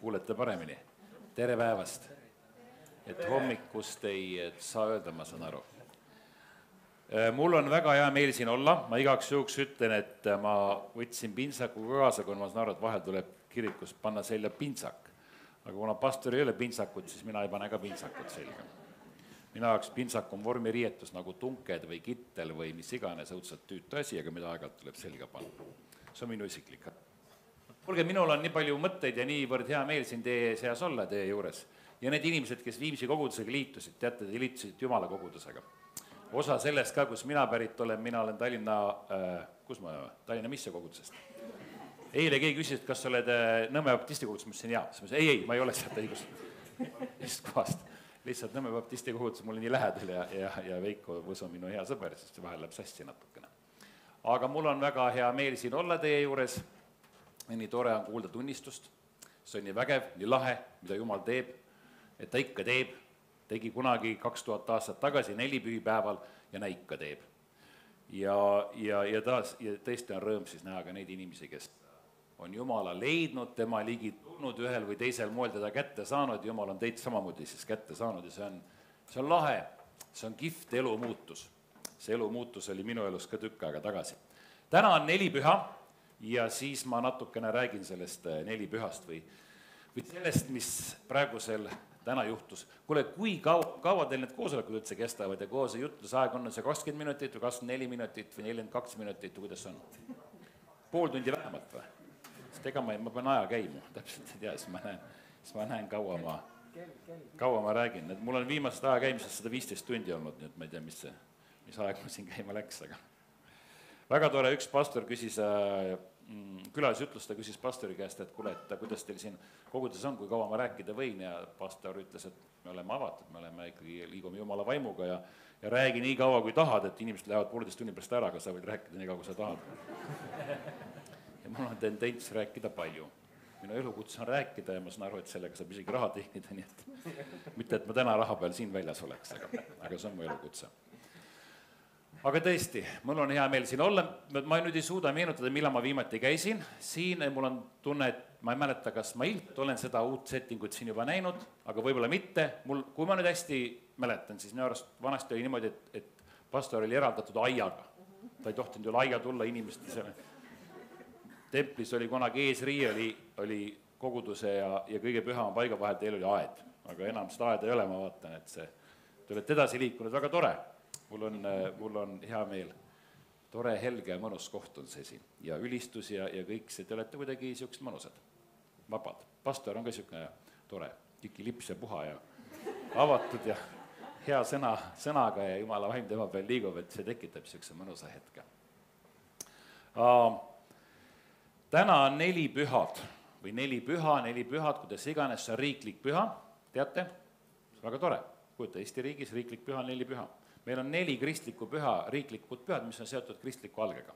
kuulete paremini. Tere päevast. Et hommikust ei saa öelda, ma saan aru. Mul on väga hea meel siin olla. Ma igaks juhuks ütlen, et ma võtsin pintsaku kaasa, kui ma saan aru, et vahel tuleb kirikus panna selja pintsak. Aga kuna pastor ei ole pintsakut, siis mina ei pane ka pintsakut selga. Mina jaoks pintsak on vormiriietus nagu tunked või kittel või mis iganes õudselt tüütu asi, aga mida aeg-ajalt tuleb selga panna. See on minu isiklik. Kuulge, minul on nii palju mõtteid ja niivõrd hea meel siin teie seas olla teie juures. Ja need inimesed, kes Viimsi kogudusega liitusid, teate, te liitusid Jumala kogudusega. Osa sellest ka, kus mina pärit olen, mina olen Tallinna Missio kogudusest. Eile keegi küsis, et kas sa oled Nõmme baptisti kogudus, ma ütlesin jaa. Ei, ma ei ole sealt õigust kohast. Lihtsalt Nõmme baptisti kogudus mulle nii lähedal ja Veiko Võsu on minu hea sõber, sest vahel läheb sassi natukene. Aga mul on väga hea meel siin olla teie juures. Nii tore on kuulda tunnistust. See on nii vägev, nii lahe, mida Jumal teeb, et ta ikka teeb. Tegi kunagi 2000 aastat tagasi 4 pühipäeval ja näe ikka teeb. Ja tõesti on rõõm siis näha ka neid inimesi, kes on Jumala leidnud, tema ligi tulnud ühel või teisel moel teda kätte saanud, Jumal on teid samamoodi siis kätte saanud ja see on lahe, see on kihvt elumuutus. See elumuutus oli minu elus ka tükk aega tagasi. Täna on 4 püha ja siis ma natukene räägin sellest 4 pühast või sellest, mis praegusel täna juhtus. Kuule, kui kaua teil need koosolekud üldse kestavad ja koos jutlusaeg on see 20 minutit või 24 minutit või 42 minutit või kuidas on? Pool tundi vähemalt või? Sest ega ma pean aja käima, täpselt ei tea, siis ma näen kaua ma räägin. Mul on viimasest aja käimisest 115 tundi olnud, nii et ma ei tea, mis aeg ma siin käima läks. Aga väga tore, üks pastor küsis, külalisjutlusta küsis pastori käest, et kuule, et kuidas teil siin koguduses on, kui kaua ma rääkida võin ja pastor ütles, et me oleme avatud, me oleme ikkagi liigume Jumala vaimuga ja räägi nii kaua, kui tahad, et inimesed lähevad 1,5 tunni pärast ära, aga sa võid rääkida nii kaua, kui sa tahad. Ja mul on tendents rääkida palju. Minu elukutse on rääkida ja ma saan aru, et sellega saab isegi raha teenida, nii et mitte, et ma täna raha peal siin väljas oleks, aga see on mu elukutse. Aga tõesti, mul on hea meel siin olla. Ma nüüd ei suuda meenutada, millal ma viimati käisin. Siin mul on tunne, et ma ei mäleta, kas ma ilmselt olen seda uut settingut siin juba näinud, aga võib-olla mitte. Kui ma nüüd hästi mäletan, siis minu arust vanasti oli niimoodi, et pastor oli eraldatud aiaga. Ta ei tohtinud üle aia tulla inimeste selle. Templis oli kunagi eesrii, oli koguduse ja kõige pühama paiga vahel teil oli aed. Aga enam seda aeda ei ole, ma vaatan, et te olete edasi liikunud, väga tore. Mul on hea meel. Tore, helge ja mõnus koht on see siin. Ja ülistus ja kõik see, te olete kuidagi siuksed mõnusad. Vabad. Pastor on ka siukene tore. Tiki lips ja puha ja avatud ja hea sõnaga ja Jumala vaim tema peal liigub, et see tekitab siukse mõnusa hetke. Täna on 4 pühad või 4 pühad, kuidas iganes, see on riiklik püha, teate? See on väga tore. Kujuta, Eesti riigis riiklik püha on 4 püha. Meil on 4 kristlikku püha, riiklikud pühad, mis on seotud kristliku algega.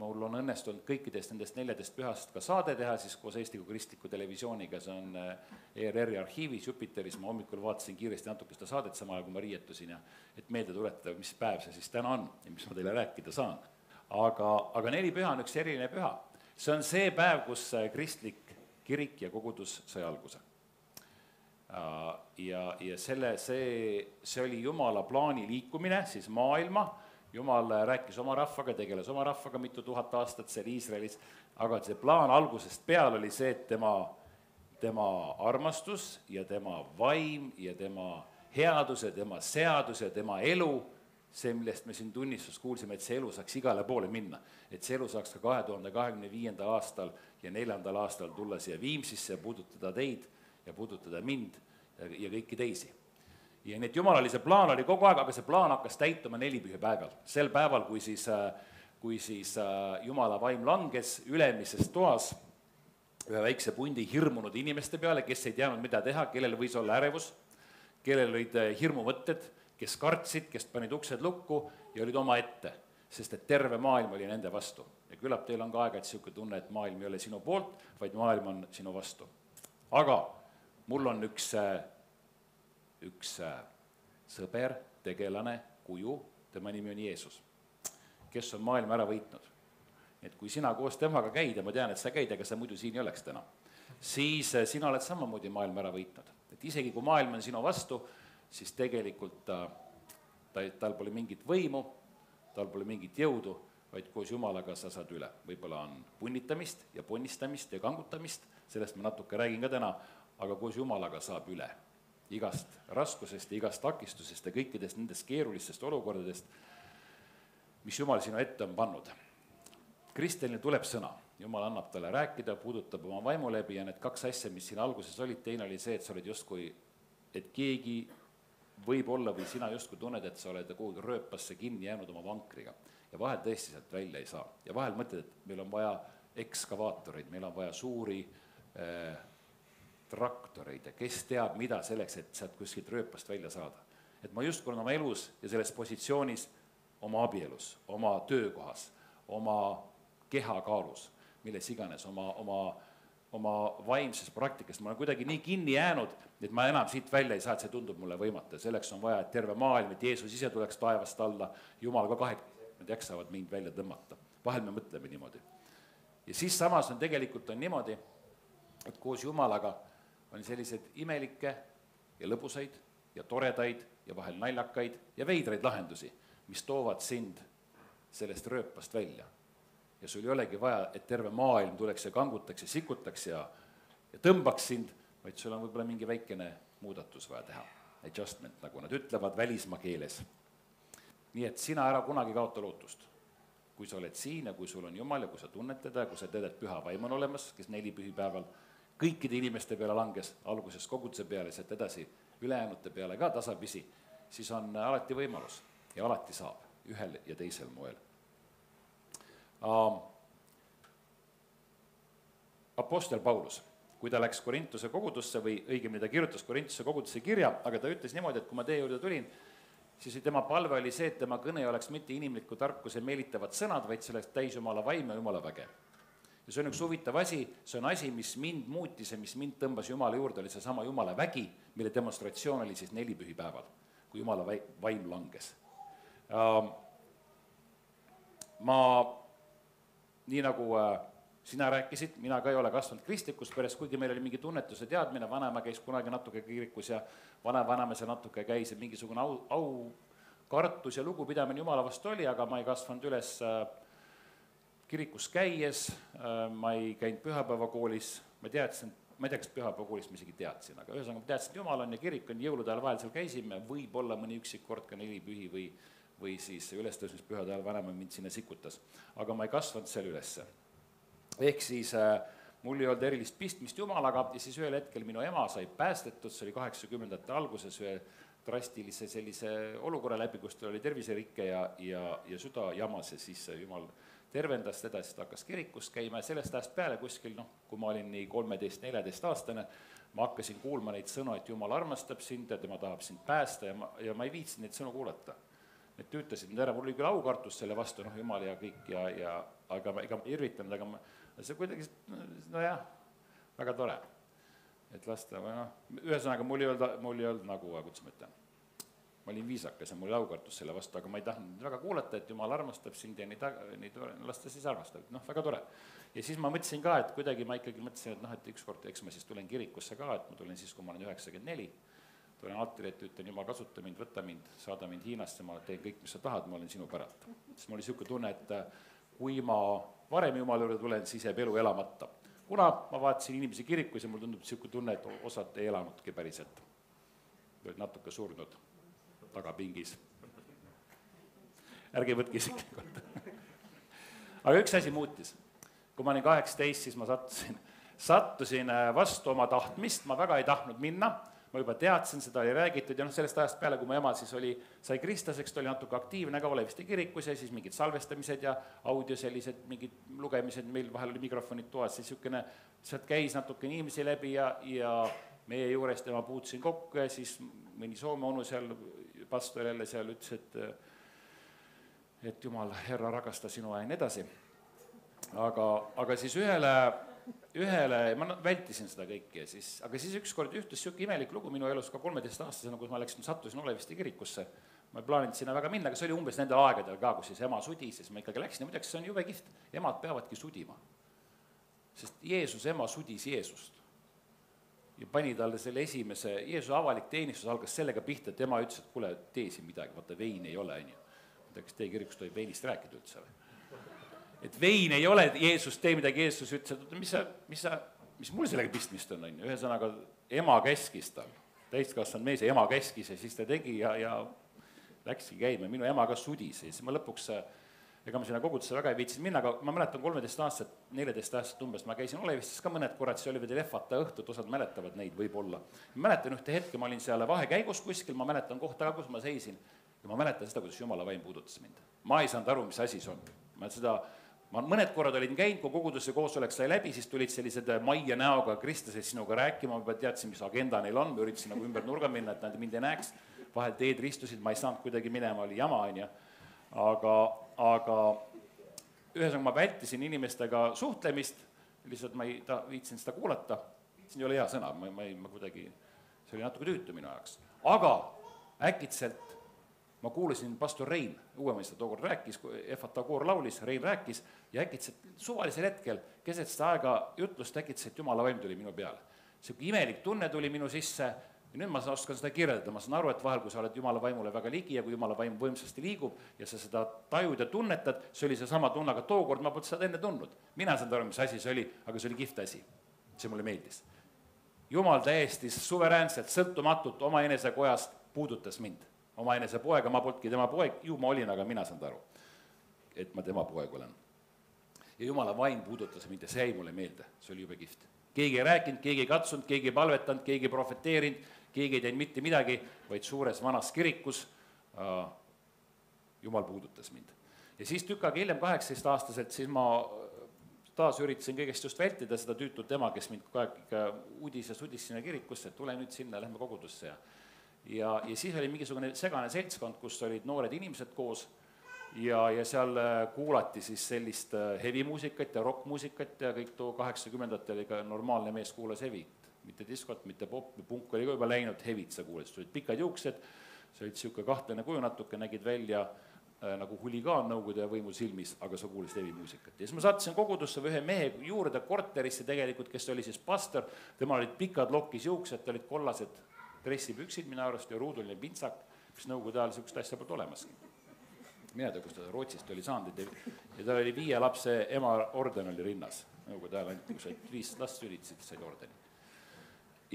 Mul on õnnestunud kõikidest nendest 14 pühast ka saade teha, siis koos Eesti kristliku televisiooniga, see on ERR-i arhiivis Jupiteris, ma hommikul vaatasin kiiresti natuke seda saadet sama ajal, kui ma riietusin, et meelde tuletada, mis päev see siis täna on ja mis ma teile rääkida saan. Aga 4 püha on üks eriline püha. See on see päev, kus kristlik kirik ja kogudus sai alguse. Ja see oli Jumala plaani liikumine, siis maailma. Jumal rääkis oma rahvaga, tegeles oma rahvaga mitu tuhat aastat seal Iisraelis, aga see plaan algusest peal oli see, et tema armastus ja tema vaim ja tema headus ja tema seadus ja tema elu, see, millest me siin tunnistus kuulsime, et see elu saaks igale poole minna. Et see elu saaks ka 2025. aastal ja 4. aastal tulla siia Viimsisse ja puudutada teid ja puudutada mind ja kõiki teisi. Ja nii, et Jumal oli see plaan oli kogu aeg, aga see plaan hakkas täituma 4 pühipäeval. Sel päeval, kui siis Jumala vaim langes ülemises toas ühe väikse pundi hirmunud inimeste peale, kes ei teadnud, mida teha, kellel võis olla ärevus, kellel olid hirmuvõtted, kes kartsid, kes panid uksed lukku ja olid oma ette, sest et terve maailm oli nende vastu. Ja küllap teil on ka aeg, et siuke tunne, et maailm ei ole sinu poolt, vaid maailm on sinu vastu. Aga mul on üks sõber, tegelane, kuju, tema nimi on Jeesus, kes on maailma ära võitnud. Et kui sina koos temaga käid, ja ma tean, et sa käid, aga sa muidu siin ei oleks täna, siis sina oled samamoodi maailma ära võitnud. Et isegi kui maailm on sinu vastu, siis tegelikult tal pole mingit võimu, tal pole mingit jõudu, vaid koos Jumalaga sa saad üle. Võib-olla on punnitamist ja ponnistamist ja kangutamist, sellest ma natuke räägin ka täna, aga koos Jumalaga saab üle igast raskusest ja igast takistusest ja kõikidest nendest keerulistest olukordadest, mis Jumal sinu ette on pannud. Kristelile tuleb sõna, Jumal annab talle rääkida, puudutab oma vaimu läbi ja need kaks asja, mis siin alguses olid, teine oli see, et sa oled justkui, et keegi võib olla või sina justkui tunned, et sa oled kuhugi rööpasse kinni jäänud oma vankriga ja vahel tõesti sealt välja ei saa. Ja vahel mõtled, et meil on vaja ekskavaatoreid, meil on vaja suuri traktoreid ja kes teab mida selleks, et sealt kuskilt rööpast välja saada. Et ma justkui olen oma elus ja selles positsioonis oma abielus, oma töökohas, oma kehakaalus, milles iganes, oma vaimses praktikas. Ma olen kuidagi nii kinni jäänud, et ma enam siit välja ei saa, et see tundub mulle võimatu. Selleks on vaja, et terve maailm, et Jeesus ise tuleks taevast alla, Jumal ka nad jaksavad mind välja tõmmata. Vahel me mõtleme niimoodi. Ja siis samas on tegelikult on niimoodi, et koos Jumalaga on sellised imelikke ja lõbusaid ja toredaid ja vahel naljakaid ja veidraid lahendusi, mis toovad sind sellest rööpast välja. Ja sul ei olegi vaja, et terve maailm tuleks ja kangutaks ja sikutaks ja tõmbaks sind, vaid sul on võib-olla mingi väikene muudatus vaja teha. Adjustment, nagu nad ütlevad välismaa keeles. Nii et sina ära kunagi kaota lootust. Kui sa oled siin ja kui sul on Jumal ja kui sa tunned teda, kui sa tead, et püha vaim on olemas, kes 4 pühipäeval kõikide inimeste peale langes, alguses koguduse peale, sealt edasi ülejäänute peale ka tasapisi, siis on alati võimalus ja alati saab ühel ja teisel moel. Apostel Paulus, kui ta läks Korintuse kogudusse või õigemini ta kirjutas Korintuse kogudusse kirja, aga ta ütles niimoodi, et kui ma teie juurde tulin, siis tema palve oli see, et tema kõne oleks mitte inimliku tarkuse meelitavad sõnad, vaid see oleks täis Jumala vaim ja Jumala väge. Ja see on üks huvitav asi, see on asi, mis mind muutis ja mis mind tõmbas Jumala juurde, oli see sama Jumala vägi, mille demonstratsioon oli siis 4 pühipäeval, kui Jumala vaim langes. Nii nagu sina rääkisid, mina ka ei ole kasvanud kristlikus peres, kuigi meil oli mingi tunnetuse teadmine, vanaema käis kunagi natuke kirikus ja vanaema seal natuke käis ja mingisugune kartus ja lugupidamine Jumala vastu oli, aga ma ei kasvanud üles kirikus käies, ma ei käinud pühapäevakoolis, ma ei tea, kas pühapäevakoolis ma isegi teadsin, aga ühesõnaga ma teadsin, et Jumal on ja kirik on, jõulude ajal vahel seal käisime, võib-olla mõni üksik kord ka 4 pühi või siis ülestõusmispühade ajal vanaema mind sinna sikutas, aga ma ei kasvanud seal ülesse. Ehk siis mul ei olnud erilist pistmist Jumalaga ja siis ühel hetkel minu ema sai päästetud, see oli 80ndate alguses ühe drastilise sellise olukorra läbi, kus ta oli terviserikke ja süda jamas ja siis Jumal tervendas teda, siis ta hakkas kirikus käima ja sellest ajast peale kuskil, kui ma olin nii 13-14 aastane, ma hakkasin kuulma neid sõnu, et Jumal armastab sind ja tema tahab sind päästa ja ma ei viitsinud neid sõnu kuulata. Need tüütasid mind ära, mul oli küll aukartus selle vastu, Jumal ja kõik aga ega ma irvitanud, aga see kuidagi, nojah, väga tore, et lasta, ühesõnaga mul ei olnud nagu, kuidas ma ütlen, ma olin viisakas ja mul oli aukartus selle vastu, aga ma ei tahtnud väga kuulata, et Jumal armastab sind ja nii tore, lasta siis armastab, väga tore. Ja siis ma mõtlesin ka, et kuidagi ma ikkagi mõtlesin, et ükskord, eks ma siis tulen kirikusse ka, et ma tulen siis, kui ma olen 94, tulen altari, et ütlen, Jumal, kasuta mind, võta mind, saada mind Hiinasse, ma teen kõik, mis sa tahad, ma olen sinu päralt. Siis mul oli selline tunne, et kui ma varem Jumala juurde tulen, siis jääb elu elamata. Kuna ma vaatasin inimesi kirikus ja mul tundub selline tunne, et osad ei elanudki päriselt. Olid natuke surnud tagapingis. Ärge võtke isiklikult. Aga üks asi muutis. Kui ma olin 18, siis ma sattusin vastu oma tahtmist, ma väga ei tahtnud minna. Ma juba teadsin, seda oli räägitud ja sellest ajast peale, kui mu ema siis sai kristlaseks, ta oli natuke aktiivne ka Oleviste kirikus ja siis mingid salvestamised ja audio sellised mingid lugemised, meil vahel oli mikrofonid toas, siis niisugune, sealt käis natuke inimesi läbi ja meie juurest ma puutusin kokku ja siis mõni Soome onu seal, pastor jälle seal ütles, et Jumal, Herra rakasta sinu ja nii edasi. Aga siis ühele, ma vältisin seda kõike, aga siis ükskord juhtus selline imelik lugu minu elus ka 13-aastasena, kus ma sattusin Oleviste kirikusse. Ma ei plaaninud sinna väga minna, aga see oli umbes nendel aegadel ka, kus siis ema sudi, siis ma ikkagi läksin ja muideks see on jube kihvt, emad peavadki sudima. Sest Jeesus ema sudis Jeesust. ja pani talle selle esimese, Jeesuse avalik teenistus algas sellega pihta, et tema ütles, et kuule, tee siin midagi, vaata veini ei ole, on ju. Kas teie kirikus tohib veinist rääkida üldse või? Et vein ei ole, Jeesus, tee midagi, Jeesus ütles, et mis mul sellega pistmist on, on ju. Ühesõnaga, ema käskis tal, täiskasvanud mees ja ema käskis ja siis ta tegi ja läkski käima, minu ema ka sudis ja siis ma lõpuks ega ma sinna kogudusse väga ei viitsinud minna, aga ma mäletan 13 aastat, 14 aastat umbes, ma käisin Olevistes ka mõned korrad, see oli veel Efata õhtut, osad mäletavad neid võib-olla. Ma mäletan ühte hetke, ma olin seal vahekäigus kuskil, ma mäletan kohta ka, kus ma seisin ja ma mäletan seda, kuidas Jumala vaim puudutas mind. Ma ei saanud aru, mis asi see on. Ma mõned korrad olin käinud, kui kogudusse koosolek sai läbi, siis tulid sellised maia näoga kristlased sinuga rääkima, ma teadsin, mis agenda neil on, ma üritasin nagu ümber nurga minna, et nad mind ei näeks, vahel teed ristusid, ma ei saanud kuidagi minema, oli jama, on ju. Aga ühesõnaga ma vältisin inimestega suhtlemist, lihtsalt ma ei viitsin seda kuulata, see ei ole hea sõna, ma kuidagi, see oli natuke tüütu minu ajaks. Aga äkitselt ma kuulasin pastor Rein, uuemõista tookord rääkis, Efata koor laulis, Rein rääkis ja äkitselt suvalisel hetkel, keset seda aega jutlust äkitselt Jumala vaim tuli minu peale. See imelik tunne tuli minu sisse ja nüüd ma oskan seda kirjeldada, ma saan aru, et vahel, kui sa oled Jumala vaimule väga ligi ja kui Jumala vaim võimsasti liigub ja sa seda tajud ja tunnetad, see oli see sama tunne, aga tookord ma polnud seda enne tundnud. Mina saan aru, mis asi see oli, aga see oli kihvt asi. See mulle meeldis. Jumal täiesti suveräänselt, sõltumatult oma enese kojast puudutas mind. Oma enese poega, ma polnudki tema poeg, ju ma olin, aga mina saan aru, et ma tema poeg olen. Ja Jumala vaim puudutas mind ja see jäi mulle meelde, see oli jube kihvt. Keegi ei rääkinud, keegi ei katsunud, keegi ei palvetanud, keegi ei profeteerinud, keegi ei teinud mitte midagi, vaid suures vanas kirikus Jumal puudutas mind. Ja siis tükk aega hiljem 18-aastaselt, siis ma taas üritasin kõigest just vältida seda tüütut ema, kes mind kogu aeg ikka udis sinna kirikusse, et tule nüüd sinna, lähme kogudusse. Ja siis oli mingisugune segane seltskond, kus olid noored inimesed koos ja seal kuulati siis sellist hevimuusikat ja rockmuusikat ja kõik too 80-ndate oli ka normaalne mees kuulas hevit. Mitte diskot, mitte pop, punk oli ka juba läinud, hevit sa kuuled, sul olid pikad juuksed, sa olid siuke kahtlane kuju natuke, nägid välja nagu huligaan nõukogude võimu silmis, aga sa kuulisid hevimuusikat. Ja siis ma sattusin kogudusse ühe mehe juurde korterisse tegelikult, kes oli siis pastor, tema olid pikad lokis juuksed, ta olid kollased dressipüksid minu arust ja ruuduline pintsak, mis nõukogude ajal siukest asja polnud olemaski. Mina tea, kus ta Rootsist oli saanud ja ta oli 5 lapse ema orden oli rinnas. Nõukogude ajal ainult, kui said 5 last sülitasid, said ordeni.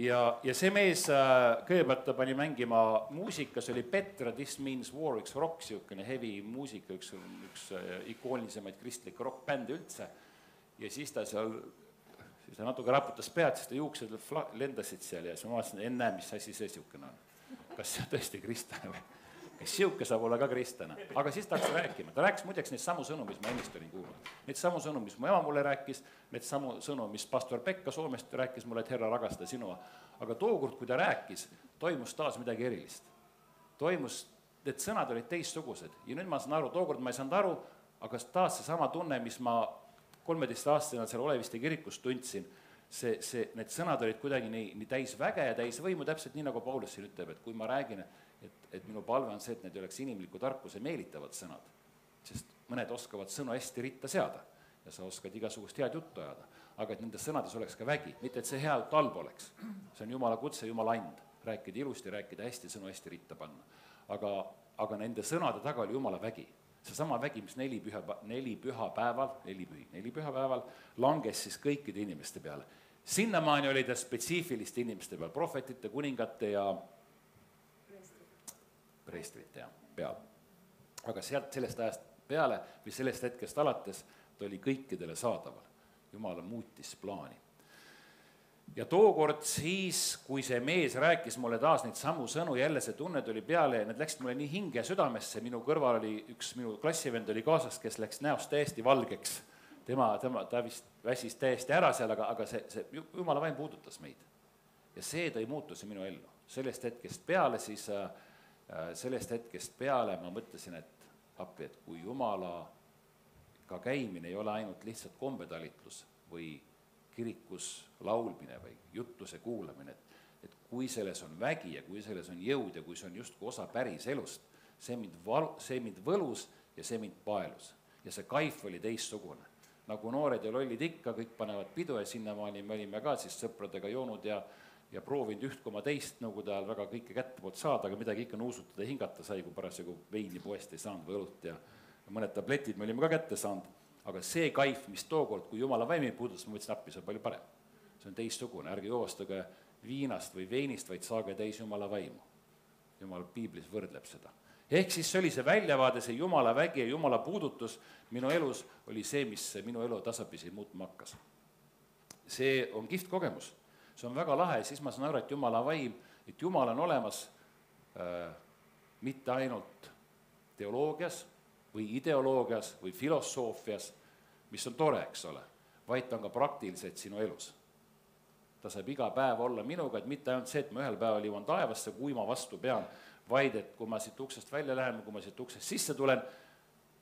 Ja see mees kõigepealt ta pani mängima muusika, see oli Petra, This Means War, üks rock, siukene heavy muusika, üks ikoonilisemaid kristlikke rockbände üldse. Ja siis ta natuke raputas pead, siis ta juuksed lendasid seal ja siis ma vaatasin, enne, mis asi see siukene on. Kas see tõesti kristlane või? Kas siuke saab olla ka kristlane? Aga siis ta hakkas rääkima. Ta rääkis muideks neid samu sõnu, mis ma ennist olin kuulnud. Neid samu sõnu, mis mu ema mulle rääkis, neid samu sõnu, mis pastor Pekka Soomest rääkis mulle, et herra ragasta sinua. Aga tookord, kui ta rääkis, toimus taas midagi erilist. Need sõnad olid teistsugused. Ja nüüd ma saan aru, tookord ma ei saanud aru, aga taas see sama tunne, mis ma 13-aastasena seal Oleviste kirikus tundsin, need sõnad olid kuidagi nii täis väge ja täis võimu, täpselt nii nagu Paulus siin ütleb, et kui ma räägin, et minu palve on see, et need oleks inimliku tarkuse meelitavad sõnad, sest mõned oskavad sõnu hästi ritta seada ja sa oskad igasugust head juttu ajada, aga et nendes sõnades oleks ka vägi, mitte et see hea talb oleks. See on Jumala kutse, Jumala and, rääkida ilusti, rääkida hästi, sõnu hästi ritta panna. Aga nende sõnade taga oli Jumala vägi. See sama vägi, mis 4 pühapäeval langes siis kõikide inimeste peale. Sinnamaani oli ta spetsiifiliste inimeste peal, prohvetite, kuningate ja preestrite peal. Aga sellest ajast peale või sellest hetkest alates ta oli kõikidele saadaval. Jumal muutis plaani. Ja tookord siis, kui see mees rääkis mulle taas neid samu sõnu, jälle see tunne tuli peale ja need läksid mulle nii hinge ja südamesse, minu kõrval oli üks minu klassivend oli kaasas, kes läks näost täiesti valgeks. Ta vist väsis täiesti ära seal, aga see Jumala vaim puudutas meid. Ja see tõi muutuse minu ellu. Sellest hetkest peale ma mõtlesin, et kui Jumala ka käimine ei ole ainult lihtsalt kombetalitlus või kirikus laulmine või jutluse kuulamine, et kui selles on vägi ja kui selles on jõud ja kui see on justkui osa päris elust, see mind võlus ja see mind paelus. Ja see kaif oli teistsugune. Nagu noored ja lollid ikka, kõik panevad pidu ja sinnamaani me olime ka siis sõpradega joonud ja ja proovinud 1,2 nõukogude ajal väga kõike kätte poolt saada, aga midagi ikka nuusutada ja hingata sai, kui parasjagu veini poest ei saanud või õlut ja mõned tabletid me olime ka kätte saanud, aga see kaif, mis tookord, kui Jumala vaimi puudutas, ma mõtlesin, appi, see on palju parem. See on teistsugune, ärge joostage viinast või veinist, vaid saage täis Jumala vaimu. Jumal piiblis võrdleb seda. Ehk siis see oli see väljavaade, see Jumala vägi ja Jumala puudutus minu elus oli see, mis minu elu tasapisi muutma hakkas. See on kihvt kogemus, see on väga lahe, siis ma saan aru, et Jumala vaim, et Jumal on olemas mitte ainult teoloogias või ideoloogias või filosoofias, mis on tore, eks ole, vaid ta on ka praktiliselt sinu elus. Ta saab iga päev olla minuga, et mitte ainult see, et ma ühel päeval jõuan taevasse, kui ma vastu pean, vaid et kui ma siit uksest välja lähen, kui ma siit uksest sisse tulen,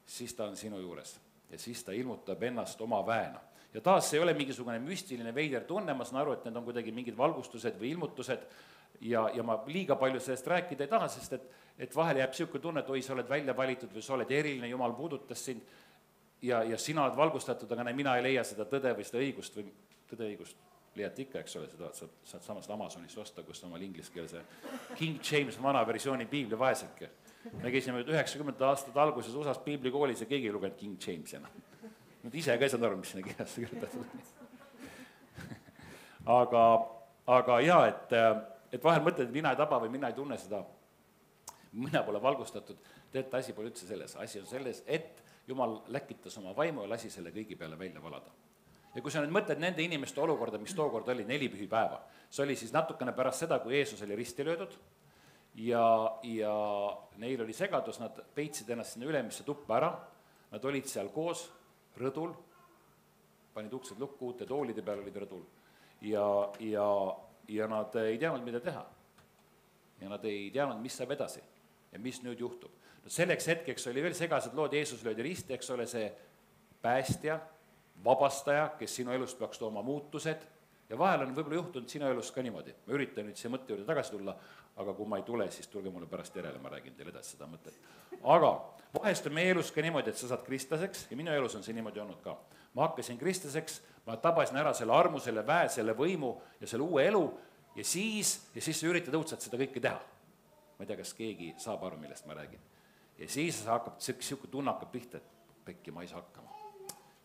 siis ta on sinu juures ja siis ta ilmutab ennast oma väena. Ja taas see ei ole mingisugune müstiline veider tunne, ma saan aru, et need on kuidagi mingid valgustused või ilmutused ja ma liiga palju sellest rääkida ei taha, sest et vahel jääb niisugune tunne, et oi, sa oled välja valitud või sa oled eriline, Jumal puudutas sind ja sina oled valgustatud, aga mina ei leia seda tõde või seda õigust või tõde õigust leiad ikka, eks ole, seda saad samast Amazonist osta, kus omal ingliskeelse King James vana versiooni piibli vaeseke. Me käisime 90. aastate alguses USAs piiblikoolis ja keegi ei lugenud King Jamesi enam. Nad ise ka ei saanud aru, mis sinna kirjas kirjutatud. Aga jaa, et vahel mõtled, et mina ei taba või mina ei tunne seda, mina pole valgustatud, teate, asi pole üldse selles. Asi on selles, et Jumal läkitas oma vaimu ja lasi selle kõigi peale välja valada. Ja kui sa nüüd mõtled nende inimeste olukorda, mis tookord oli 4 pühipäeva, see oli siis natukene pärast seda, kui Jeesus oli risti löödud ja neil oli segadus, nad peitsid ennast sinna ülemisse tuppa ära, nad olid seal koos rõdul, panid uksed lukku, uute toolide peal olid rõdul ja nad ei teadnud, mida teha. Ja nad ei teadnud, mis saab edasi ja mis nüüd juhtub. Selleks hetkeks oli veel segased lood, Jeesus löödi risti, eks ole, see päästja, vabastaja, kes sinu elus peaks tooma muutused ja vahel on võib-olla juhtunud sinu elus ka niimoodi. Ma üritan nüüd see mõtte juurde tagasi tulla, aga kui ma ei tule, siis tulge mulle pärast järele, ma räägin teile edasi seda mõtet. Aga vahest on meie elus ka niimoodi, et sa saad kristlaseks ja minu elus on see niimoodi olnud ka. Ma hakkasin kristlaseks, ma tabasin ära selle armu, selle väe, selle võimu ja selle uue elu ja siis sa üritad õudselt seda kõike teha. Ma ei tea, kas keegi saab aru, millest ma räägin. Ja siis hakkab siuke tunne hakkab pihta, et pekki ma ei saa hakkama.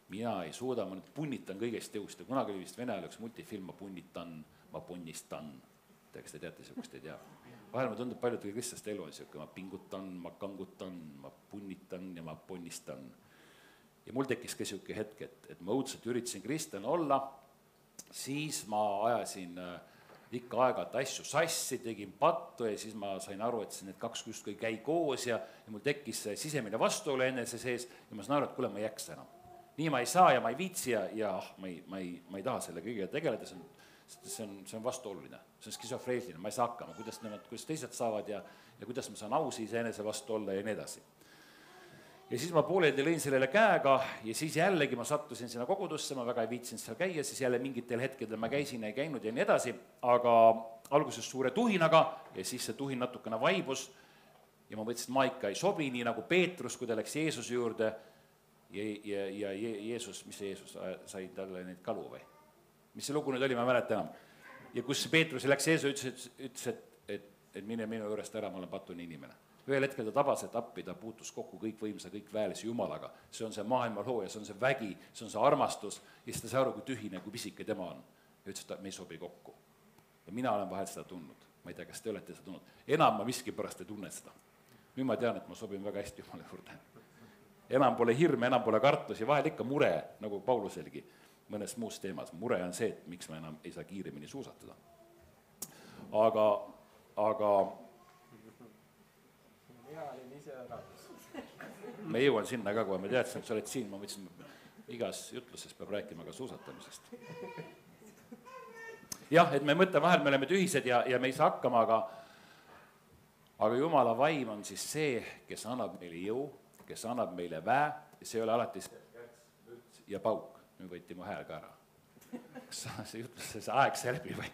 Mina ei suuda, ma nüüd punnitan kõigest jõust ja kunagi oli vist Vene ajal üks multifilm, ma punnitan, ma punnistan. Kas te teate, siukest ei tea. Vahel ma tundub paljudega kristlaste elu on siuke, ma pingutan, ma kangutan, ma punnitan ja ma ponnistan. Ja mul tekkis ka siuke hetk, et ma õudselt üritasin kristlane olla, siis ma ajasin ikka aeg-ajalt asju sassi, tegin pattu ja siis ma sain aru, et need kaks justkui käi koos ja mul tekkis sisemine vastuolu enne see sees ja ma saan aru, et kuule, ma ei jaksa enam. Nii ma ei saa ja ma ei viitsi ja ma ei taha selle kõigega tegeleda, see on vastuoluline, see on skisofreeniline, ma ei saa hakkama, kuidas teised saavad ja kuidas ma saan aus iseenese vastu olla ja nii edasi. Ja siis ma pooleldi lõin sellele käega ja siis jällegi ma sattusin sinna kogudusse, ma väga ei viitsinud seal käia, siis jälle mingitel hetkedel ma käisin ja ei käinud ja nii edasi, aga alguses suure tuhinaga ja siis see tuhin natukene vaibus ja ma mõtlesin, et ma ikka ei sobi, nii nagu Peetrus, kui ta läks Jeesuse juurde ja Jeesus, mis see Jeesus sai talle neid kalu või? Mis see lugu nüüd oli, ma ei mäleta enam. Ja kus Peetrus läks Jeesus, ütles, et mine minu juurest ära, ma olen patune inimene. Ühel hetkel ta tabas, et appi, ta puutus kokku kõik võimsa, kõik väelise Jumalaga. See on see maailma looja, see on see vägi, see on see armastus ja siis ta sai aru, kui tühine, kui pisike tema on. Ja ütles, et me ei sobi kokku. Ja mina olen vahel seda tundnud. Ma ei tea, kas te olete seda tundnud. Enam ma miski pärast ei tunne seda. Nüüd ma tean, et ma sobin väga hästi Jumala juurde. Enam pole hirme, enam pole kartusi, vahel ikka mure, nagu Pauluselgi mõnes muus teemas. Mure on see, et miks ma enam ei saa kiiremini suusatada. Aga me jõuan sinna ka, kui me teadsin, et sa oled siin, ma mõtlesin, igas jutluses peab rääkima ka suusatamisest. Jah, et me mõtleme vahel, me oleme tühised ja me ei saa hakkama, aga Jumala vaim on siis see, kes annab meile jõu, kes annab meile väe ja see ei ole alati ja pauk. Nüüd võeti mu hääl ka ära. Kas see jutluses see aeg see läbi või?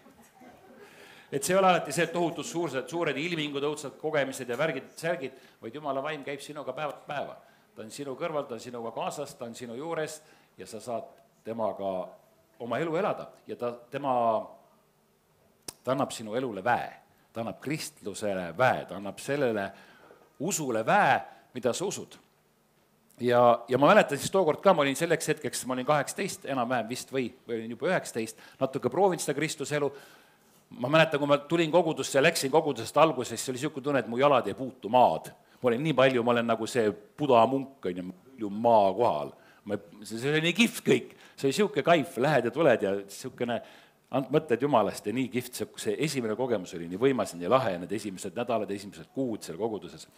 Et see ei ole alati see tohutud suured ilmingud, õudsad kogemised ja värgid, särgid, vaid Jumala vaim käib sinuga päevast päeva. Ta on sinu kõrval, ta on sinuga kaasas, ta on sinu juures ja sa saad temaga oma elu elada. Ja tema ta annab sinu elule väe, ta annab kristlusele väe, ta annab sellele usule väe, mida sa usud. Ja ma mäletan siis tookord ka, ma olin selleks hetkeks, ma olin 18, enam-vähem vist või olin juba 19, natuke proovin seda kristluselu. Ma mäletan, kui ma tulin kogudusse ja läksin kogudusest alguses, see oli selline tunne, et mu jalad ei puutu maad. Ma olen nii palju, ma olen nagu see budamunk, ju maa kohal. See oli nii kihvt kõik, see oli selline kaif, lähed ja tuled ja selline mõtled Jumalast ja nii kihvt, see esimene kogemus oli nii võimas ja nii lahe ja need esimesed nädalad, esimesed kuud seal koguduses.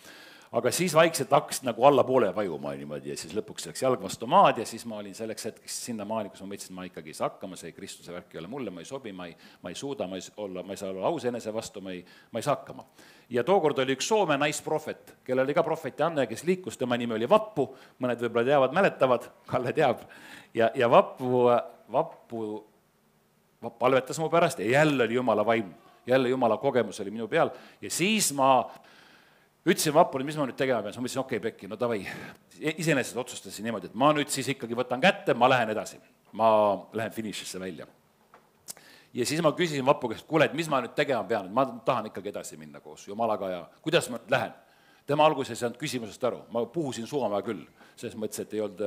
Aga siis vaikselt hakkasid nagu allapoole vajuma niimoodi ja siis lõpuks läks jalg vastu maad ja siis ma olin selleks hetkeks sinna maani, kus ma mõtlesin, ma ikkagi ei saa hakkama, see Kristuse värk ei ole mulle, ma ei sobi, ma ei suuda, ma ei saa olla aus enese vastu, ma ei saa hakkama. Ja tookord oli üks Soome naisprohvet, kellel oli ka prohveti Anne, kes liikus, tema nimi oli Vappu, mõned võib-olla teavad, mäletavad, Kalle teab, ja Vappu palvetas mu pärast ja jälle oli Jumala vaim, jälle Jumala kogemus oli minu peal ja siis ma ütlesin Vappule, mis ma nüüd tegema pean, siis ma mõtlesin, okei, Pekki, no davai. Iseenesest otsustasin niimoodi, et ma nüüd siis ikkagi võtan kätte, ma lähen edasi. Ma lähen finišisse välja. Ja siis ma küsisin Vappu käest, kuule, et mis ma nüüd tegema pean, et ma tahan ikkagi edasi minna koos Jumalaga ja kuidas ma nüüd lähen. Tema alguses ei saanud küsimusest aru, ma puhusin Suomea küll, selles mõttes, et ei olnud,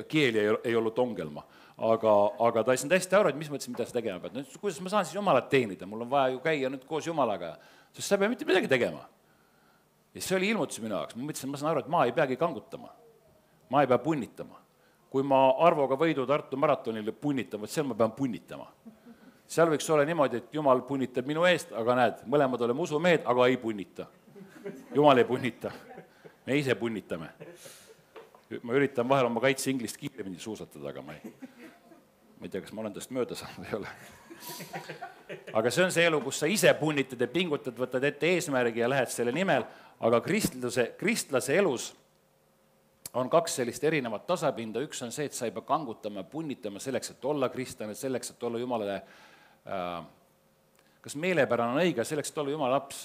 keeli ei olnud ongelma. Aga ta ei saanud hästi aru, et mis mõtlesin, mida sa tegema pead. No, kuidas ma saan siis Jumalat teenida, mul on vaja ju käia nüüd koos Jumalaga, sest sa ei pea mitte midagi tegema. Ja see oli ilmutus minu jaoks, ma mõtlesin, ma saan aru, et ma ei peagi kangutama, ma ei pea punnitama. Kui ma Arvoga võidu Tartu maratonile punnitama, seal ma pean punnitama. Seal võiks olla niimoodi, et Jumal punnitab minu eest, aga näed, mõlemad oleme usumehed, aga ei punnita. Jumal ei punnita, me ise punnitame. Ma üritan vahel oma kaitse-inglist kiiremini suusatada, aga ma ei tea, kas ma olen tast mööda saanud või ei ole. Aga see on see elu, kus sa ise punnitad ja pingutad, võtad ette eesmärgi ja lähed selle nimel, aga kristlase elus on kaks sellist erinevat tasapinda, üks on see, et sa ei pea kangutama, punnitama selleks, et olla kristlane, selleks, et olla Jumalale, kas meelepärane on õige, selleks, et olla Jumala laps,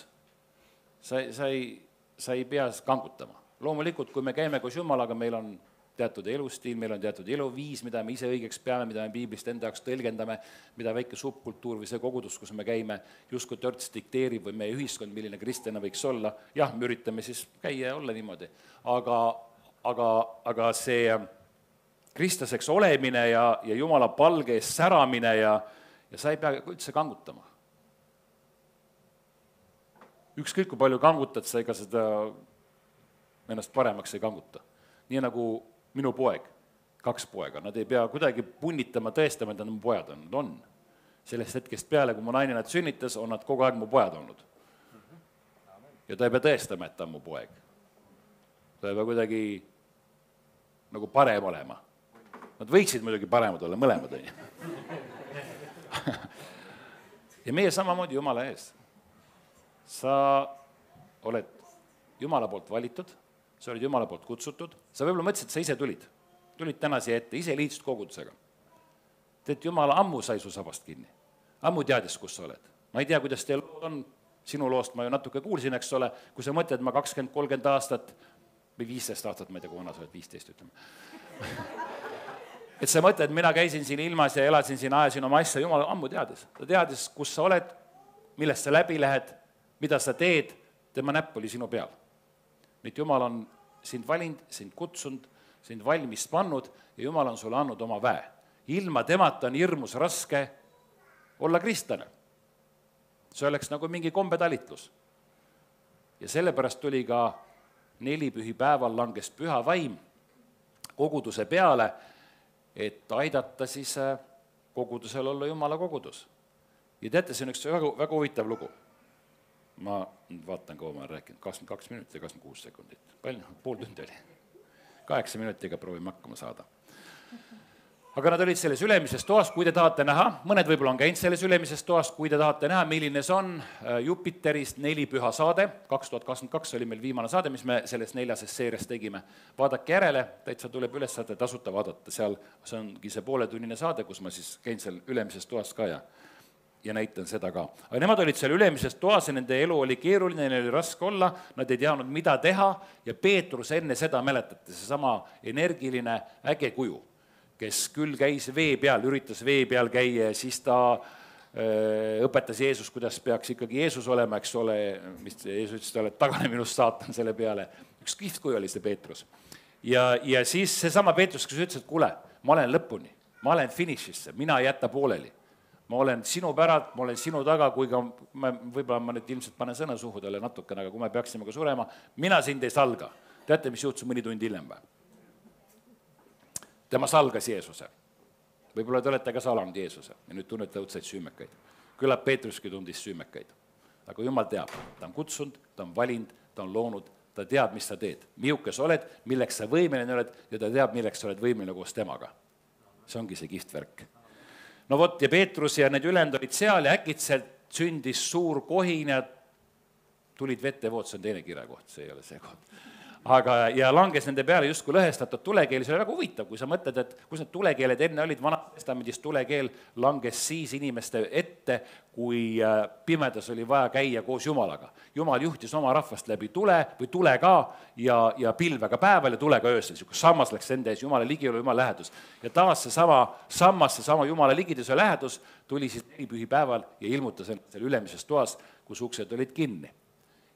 sa ei pea kangutama. Loomulikult, kui me käime koos Jumalaga, meil on teatud elustiil, meil on teatud eluviis, mida me ise õigeks peame, mida me piiblist enda jaoks tõlgendame, mida väike subkultuur või see kogudus, kus me käime, justkui törts dikteerib või meie ühiskond, milline kristlane võiks olla. Jah, me üritame siis käia ja olla niimoodi. Aga see kristlaseks olemine ja Jumala palge ees säramine ja sa ei pea üldse kangutama. Ükskõik kui palju kangutad, sa ega seda ennast paremaks ei kanguta. Nii nagu minu poeg, 2 poega, nad ei pea kuidagi punnitama, tõestama, et nad mu pojad on. Nad on. Sellest hetkest peale, kui mu naine nad sünnitas, on nad kogu aeg mu pojad olnud. Ja ta ei pea tõestama, et ta on mu poeg. Ta ei pea kuidagi nagu parem olema. Nad võiksid muidugi paremad olla, mõlemad on. Ja meie samamoodi Jumala ees. Sa oled Jumala poolt valitud, sa olid Jumala poolt kutsutud, sa võib-olla mõtlesid, et sa ise tulid täna siia ette, ise liitsid kogudusega. Tead, Jumala ammu sai su sabast kinni, ammu teadis, kus sa oled. Ma ei tea, kuidas teil on, sinu loost ma ju natuke kuulsin, eks ole, kui sa mõtled, ma 20-30 aastat või 15 aastat, ma ei tea, kui vana sa oled, 15 ütleme. Et sa mõtled, mina käisin siin ilmas ja elasin siin, ajasin oma asja, Jumal ammu teadis. Ta teadis, kus sa oled, millest sa läbi lähed, mida sa teed, tema näpp oli sinu peal. Nüüd Jumal on sind valinud, sind kutsunud, sind valmis pannud ja Jumal on sulle andnud oma väe. Ilma temata on hirmus raske olla kristlane. See oleks nagu mingi kombetalitlus. Ja sellepärast tuli ka 4 pühipäeval langes püha vaim koguduse peale, et aidata siis kogudusel olla Jumala kogudus. Ja teate, see on üks väga huvitav lugu. Ma vaatan, kui ma olen rääkinud, 22 minutit ja 26 sekundit. Palju? Pool tundi oli. 8 minutiga proovime hakkama saada. Aga nad olid selles ülemises toas, kui te tahate näha, mõned võib-olla on käinud selles ülemises toas, kui te tahate näha, milline see on Jupiterist 4 püha saade, 2022 oli meil viimane saade, mis me selles 4. seerias tegime. Vaadake järele, täitsa tuleb üles saada, tasuta vaadata, seal see ongi see pooletunnine saade, kus ma siis käin seal ülemises toas ka ja näitan seda ka. Aga nemad olid seal ülemises toas ja nende elu oli keeruline, neil oli raske olla, nad ei teadnud, mida teha ja Peetrus enne seda mäletate, see sama energiline äge kuju, kes küll käis vee peal, üritas vee peal käia ja siis ta õpetas Jeesus, kuidas peaks ikkagi Jeesus olema, eks ole, mis Jeesus ütles, ta oled tagane minust saatan selle peale. Üks kihvtkuju oli see Peetrus. Ja siis seesama Peetrus, kes ütles, et kuule, ma olen lõpuni, ma olen finišisse, mina ei jäta pooleli. Ma olen sinu päralt, ma olen sinu taga, kui ka võib-olla ma nüüd ilmselt panen sõna suhu talle natukene, aga kui me peaksime ka surema, mina sind ei salga. Teate, mis juhtus mõni tund hiljem või? Tema salgas Jeesuse. Võib-olla te olete ka salanud Jeesuse ja nüüd tunnete õudseid süümekaid. Küllap Peetruski tundis süümekaid. Aga Jumal teab, ta on kutsunud, ta on valinud, ta on loonud, ta teab, mis sa teed. Miuke sa oled, milleks sa võimeline oled ja ta teab, milleks sa oled võimeline koos temaga. See ongi see kihvt värk. No vot, ja Peetrus ja need ülend olid seal ja äkitselt sündis suur kohin ja tulid vetevood, see on teine kirekoht, see ei ole see koht. Aga ja langes nende peale justkui lõhestatud tulekeel, see oli väga huvitav, kui sa mõtled, et kus need tulekeeled enne olid, Vanas Testamendis tulekeel langes siis inimeste ette, kui pimedas oli vaja käia koos Jumalaga. Jumal juhtis oma rahvast läbi tule või tulega ja pilvega päeval ja tulega öösel, kui sammas läks enda ees, Jumala ligi oli Jumala lähedus. Ja taas seesama Jumala ligiduse lähedus tuli siis nelipühi päeval ja ilmutas ennast seal ülemises toas, kus uksed olid kinni.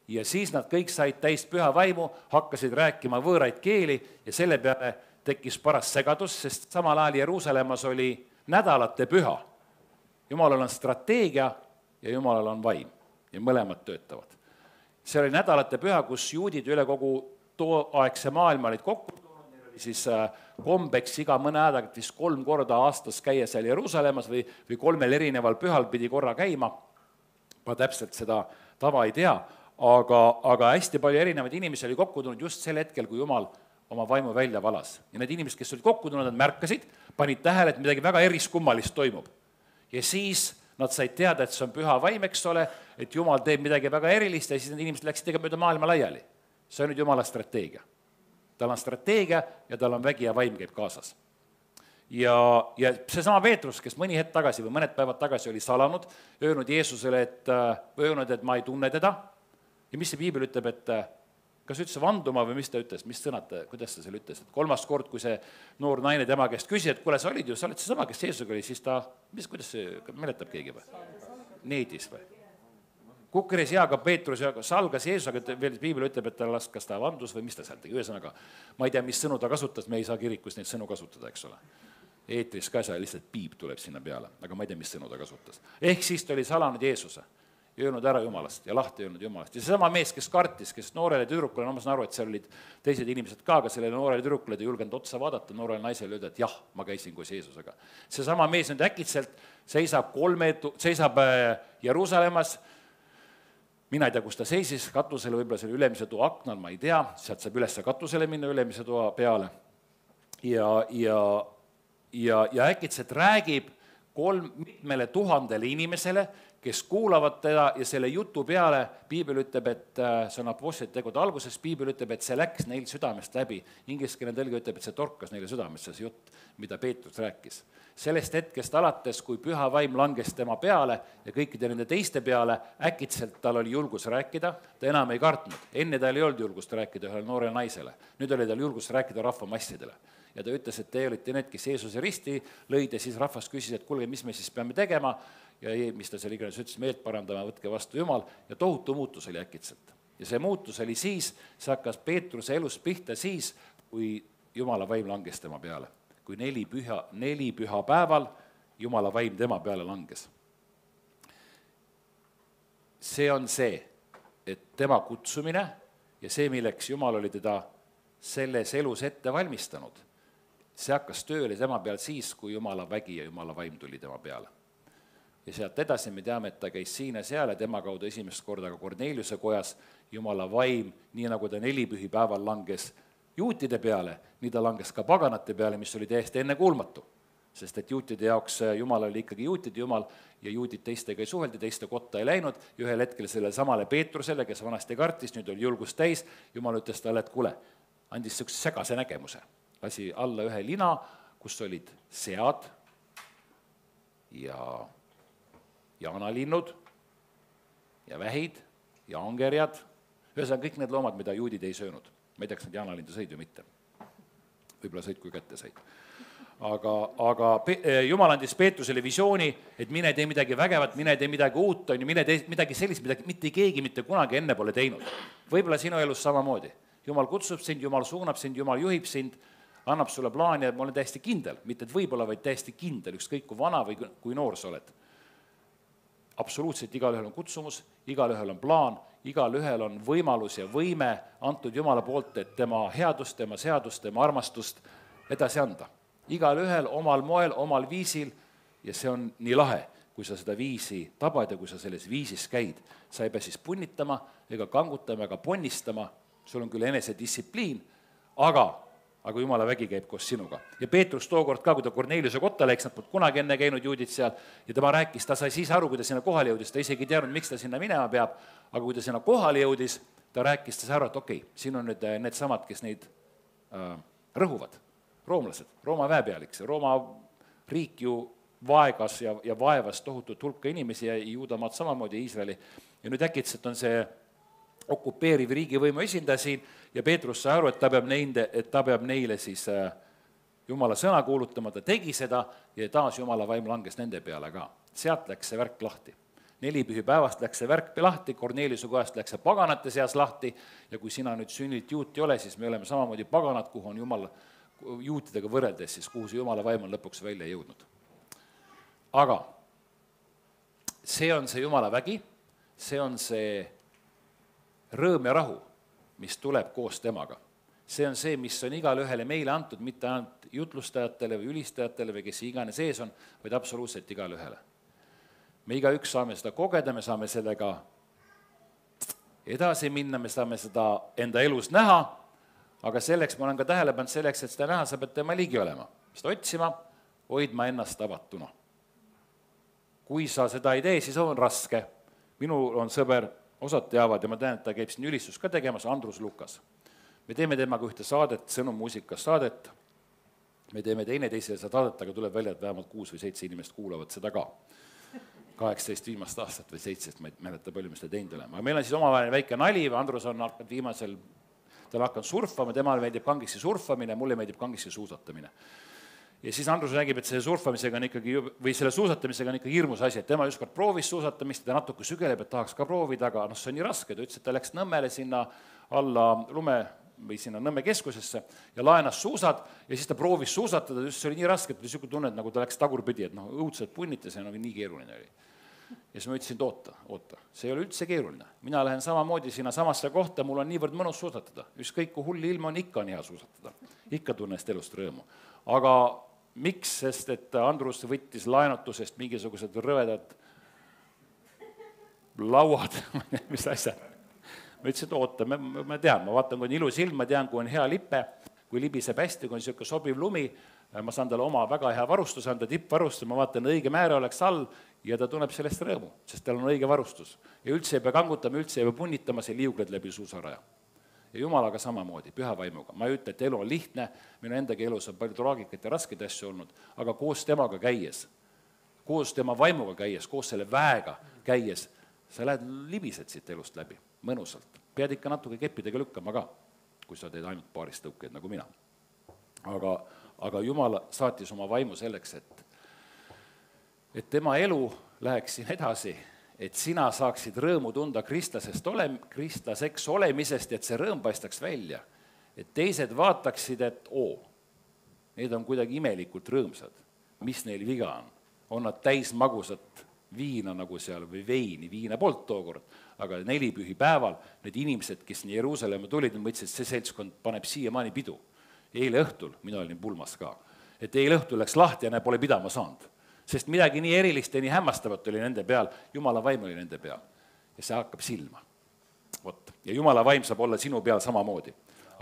Ja siis nad kõik said täis püha vaimu, hakkasid rääkima võõraid keeli ja selle peale tekkis paras segadus, sest samal ajal Jeruusalemmas oli nädalate püha. Jumalal on strateegia ja Jumalal on vaim ja mõlemad töötavad. See oli nädalate püha, kus juudid üle kogu tooaegse maailma olid kokku toonud, neil oli siis kombeks iga mõne ajaga vist 3 korda aastas käia seal Jeruusalemmas või 3 erineval pühal pidi korra käima. Ma täpselt seda tava ei tea. Aga hästi palju erinevaid inimesi oli kokku tulnud just sel hetkel, kui Jumal oma vaimu välja valas. Ja need inimesed, kes olid kokku tulnud, nad märkasid, panid tähele, et midagi väga eriskummalist toimub. Ja siis nad said teada, et see on püha vaim, eks ole, et Jumal teeb midagi väga erilist ja siis need inimesed läksid tegema mööda maailma laiali. See on nüüd Jumala strateegia. Tal on strateegia ja tal on vägi ja vaim käib kaasas. Ja seesama Peetrus, kes mõni hetk tagasi või mõned päevad tagasi oli salanud, öelnud Jeesusele, et ma ei tunne teda. Ja mis see piibel ütleb, et kas ütles vanduma või mis ta ütles, mis sõnad, kuidas ta selle ütles, et 3. kord, kui see noor naine tema käest küsis, et kuule, sa olid seesama, kes Jeesusega oli, siis ta, kuidas see, mäletab keegi või? Needis või? Kukkeris ka Peetrus ja salgas Jeesusega, veel piibel ütleb, et ta kas ta vandus või mis ta seal tegi, ühesõnaga, ma ei tea, mis sõnu ta kasutas, me ei saa kirikus neid sõnu kasutada, eks ole. Eetris ka see lihtsalt piip tuleb sinna peale, aga ma ei tea, mis sõnu ta kasutas. Ehk siis ta oli salanud Jeesuse. Öelnud ära Jumalast ja lahti öelnud Jumalast. Ja seesama mees, kes kartis, kes noorele tüdrukule, ma saan aru, et seal olid teised inimesed ka, aga sellele noorele tüdrukule ta julgenud otsa vaadata, noorele naisele öelda, et jah, ma käisin koos Jeesusega. Seesama mees nüüd äkitselt seisab Jeruusalemmas, mina ei tea, kus ta seisis, katusele, võib-olla selle ülemise toa aknal, ma ei tea, sealt saab üles katusele minna ülemise toa peale. Ja äkitselt räägib mitmele tuhandele inimesele, kes kuulavad teda ja selle jutu peale piibel ütleb, et see on apostlite tegude alguses, piibel ütleb, et see läks neil südamest läbi. Ingliskeelne tõlge ütleb, et see torkas neile südamest, see jutt, mida Peetrus rääkis. Sellest hetkest alates, kui püha vaim langes tema peale ja kõikide nende teiste peale, äkitselt tal oli julgus rääkida, ta enam ei kartnud. Enne tal ei olnud julgust rääkida ühele noorele naisele, nüüd oli tal julgust rääkida rahvamassidele. Ja ta ütles, et te olite need, kes Jeesuse risti lõid ja siis rahvas küsis, et kuulge, mis me siis peame tegema ja mis ta seal iganes ütles, meelt parandama, võtke vastu Jumal ja tohutu muutus oli äkitselt. Ja see muutus oli siis, see hakkas Peetruse elus pihta siis, kui Jumala vaim langes tema peale. Kui 4 püha päeval Jumala vaim tema peale langes. See on see, et tema kutsumine ja see, milleks Jumal oli teda selles elus ette valmistanud, see hakkas tööle tema peal siis, kui Jumala vägi ja Jumala vaim tuli tema peale. Ja sealt edasi me teame, et ta käis siin ja seal ja tema kaudu esimest korda ka Korneliuse kojas Jumala vaim, nii nagu ta 4 pühipäeval langes juutide peale, nii ta langes ka paganate peale, mis oli täiesti ennekuulmatu. Sest et juutide jaoks Jumal oli ikkagi juutide Jumal ja juudid teistega ei suheldi, teiste kotta ei läinud ja ühel hetkel selle samale Peetrusele, kes vanasti kartis, nüüd oli julgust täis, Jumal ütles talle, et kuule, andis sellise segase nägemuse. Lasi alla ühe lina, kus olid sead ja jaanalinnud ja vähid ja angerjad. Ühesõnaga kõik need loomad, mida juudid ei söönud. Ma ei tea, kas need jaanalindu sõid või mitte. võib-olla said, kui kätte said. Aga Jumal andis Peetrusele visiooni, et mine tee midagi vägevat, mine tee midagi uut, mine tee midagi sellist, mida mitte keegi mitte kunagi enne pole teinud. Võib-olla sinu elus samamoodi. Jumal kutsub sind, Jumal suunab sind, Jumal juhib sind, annab sulle plaani ja ma olen täiesti kindel, mitte et võib-olla, vaid täiesti kindel, ükskõik kui vana või kui noor sa oled. Absoluutselt igalühel on kutsumus, igalühel on plaan, igalühel on võimalus ja võime antud Jumala poolt, et tema headust, tema seadust, tema armastust edasi anda. Igalühel omal moel, omal viisil ja see on nii lahe, kui sa seda viisi tabad ja kui sa selles viisis käid. Sa ei pea siis punnitama ega kangutama ega ponnistama, sul on küll enesedistsipliin, aga Jumala vägi käib koos sinuga. Ja Peetrus tookord ka, kui ta Korneliuse kotta läks, nad polnud kunagi enne käinud juudid seal ja tema rääkis, ta sai siis aru, kui ta sinna kohale jõudis, ta isegi teadnud, miks ta sinna minema peab, aga kui ta sinna kohale jõudis, ta rääkis, ta sai aru, et okei, siin on nüüd need samad, kes neid rõhuvad. Roomlased, Rooma väepealik, see Rooma riik ju vaegas ja vaevas tohutut hulka inimesi ja Juudamaad samamoodi Iisraeli. Ja nüüd äkitselt on see okupeeriv riigivõimu esindaja siin ja Peetrus sai aru, et ta peab neile siis Jumala sõna kuulutama, ta tegi seda ja taas Jumala vaim langes nende peale ka. Sealt läks see värk lahti. 4 pühipäevast läks see värk lahti, Korneliuse kohast läks see paganate seas lahti ja kui sina nüüd sünnilt juut ei ole, siis me oleme samamoodi paganad, kuhu on Jumal juutidega võrreldes, siis kuhu see Jumala vaim on lõpuks välja jõudnud. Aga see on see Jumala vägi, see on see rõõm ja rahu, mis tuleb koos temaga. See on see, mis on igale ühele meile antud, mitte ainult jutlustajatele või ülistajatele või kes iganes ees on, vaid absoluutselt igale ühele. Me igaüks saame seda kogeda, me saame sellega edasi minna, me saame seda enda elus näha, aga selleks ma olen ka tähele pannud, selleks, et seda näha, sa pead tema ligi olema. Seda otsima, hoidma ennast avatuna. Kui sa seda ei tee, siis on raske. Minul on sõber, osad teavad ja ma tean, et ta käib siin ülistust ka tegemas, Andrus Lukas. Me teeme temaga ühte saadet, sõnummuusikas saadet. Me teeme teineteisele seda saadet, aga tuleb välja, et vähemalt 6 või 7 inimest kuulavad seda ka. 18 viimast aastat või 17, ma ei mäleta palju, mis ta teinud olema. Meil on siis omavaheline väike nali, Andrus on viimasel tal hakanud surfama, temale meeldib kangiksi surfamine, mulle meeldib kangiksi suusatamine. Ja siis Andrus räägib, et selle surfamisega on ikkagi, või selle suusatamisega on ikkagi hirmus asi, et tema ükskord proovis suusatamist, ta natuke sügeleb, et tahaks ka proovida, aga see on nii raske, ta ütles, et ta läks Nõmmele sinna alla lume või sinna Nõmme keskusesse ja laenas suusad ja siis ta proovis suusatada, see oli nii raske, et niisugune tunne, et nagu ta läks tagurpidi, et õudselt punnitas ja nii keeruline oli. Ja siis ma ütlesin, et oota, see ei ole üldse keeruline. Mina lähen samamoodi sinna samasse kohta, mul on niivõrd mõnus suusatada. Ükskõik kui hull ilm on, ikka on hea suusatada. Ikka tunnest elust rõõmu. Aga miks? Sest et Andrus võttis laenutusest mingisugused rõvedad lauad, mis asjad. Ma ütlesin, et oota, ma tean, ma vaatan, kui on ilus ilm, ma tean, kui on hea lippe, kui libiseb hästi, kui on niisugune sobiv lumi, ma saan talle oma väga hea varustus anda, tippvarustus, ma vaatan, õige määre oleks all ja ta tunneb sellest rõõmu, sest tal on õige varustus. Ja üldse ei pea kangutama, üldse ei pea punnitama, see liugled läbi suusaraja. Ja Jumalaga samamoodi, püha vaimuga. Ma ei ütle, et elu on lihtne, minu endagi elus on palju traagikat ja raskeid asju olnud, aga koos temaga käies, koos tema vaimuga käies, koos selle väega käies, sa lähed libised siit elust läbi, mõnusalt. Pead ikka natuke keppidega lükkama ka, kui sa teed ainult paarist tõukeid nagu mina. Aga Jumal saatis oma vaimu selleks, et tema elu läheks siin edasi, et sina saaksid rõõmu tunda kristlaseks olemisest, et see rõõm paistaks välja. Et teised vaataksid, et need on kuidagi imelikult rõõmsad. Mis neil viga on? On nad täis magusat viina nagu seal või veini, viina poolt tookord, aga 4 pühipäeval need inimesed, kes nii Jeruusalemma tulid, mõtlesid, et see seltskond paneb siiamaani pidu. Eile õhtul, mina olin pulmas ka, et eile õhtul läks lahti ja näe pole pidama saanud. Sest midagi nii erilist ja nii hämmastavat oli nende peal, Jumala vaim oli nende peal. Ja see hakkab silma. Ja Jumala vaim saab olla sinu peal samamoodi.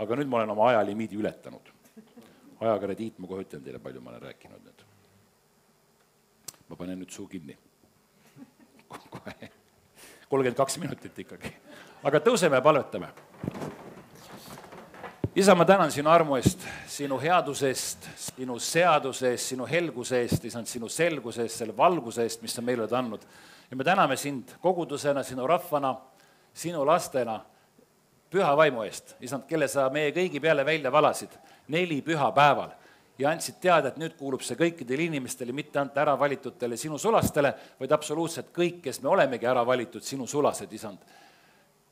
Aga nüüd ma olen oma ajalimiidi ületanud. Ajakrediit, ma kohe ütlen teile, palju ma olen rääkinud nüüd. Ma panen nüüd suu kinni. 32 minutit ikkagi. Aga tõuseme ja palvetame. Isa, ma tänan sinu armu eest, sinu headusest, sinu seadusest, sinu helgusest, sinu selgusest, selle valgusest, mis sa meile oled andnud. Ja me täname sind kogudusena, sinu rahvana, sinu lastena püha vaimu eest, isand, kelle sa meie kõigi peale välja valasid 4 pühapäeval ja andsid teada, et nüüd kuulub see kõikidele inimestele, mitte ainult ära valitutele sinu sulastele, vaid absoluutselt kõik, kes me olemegi ära valitud sinu sulased, isand.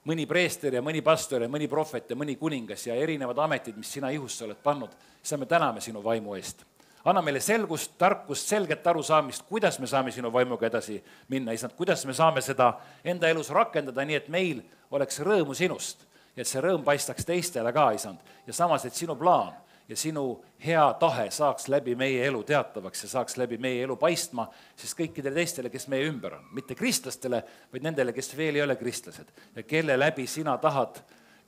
Mõni preester ja mõni pastor ja mõni prohvet ja mõni kuningas ja erinevad ametid, mis sina ihusse oled pannud, siis me täname sinu vaimu eest. Anna meile selgust, tarkust, selget arusaamist, kuidas me saame sinu vaimuga edasi minna, isand, kuidas me saame seda enda elus rakendada, nii et meil oleks rõõmu sinust, et see rõõm paistaks teistele ka, isand, ja samas, et sinu plaan ja sinu hea tahe saaks läbi meie elu teatavaks ja saaks läbi meie elu paistma, siis kõikidele teistele, kes meie ümber on, mitte kristlastele, vaid nendele, kes veel ei ole kristlased ja kelle läbi sina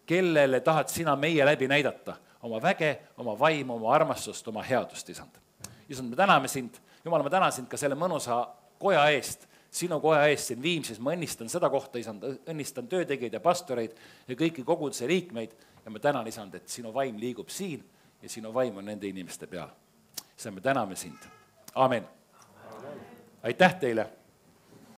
kellele tahad sina meie läbi näidata oma väge, oma vaimu, oma armastust, oma headust, isand. Isand, me täname sind, Jumal, ma tänan sind ka selle mõnusa koja eest, sinu koja eest siin Viimsis, ma õnnistan seda kohta, isand, õnnistan töötegijaid ja pastoreid ja kõiki koguduse liikmeid ja ma tänan, isand, et sinu vaim liigub siin ja sinu vaim on nende inimeste peal. Isand, me täname sind. Amen. Aitäh teile!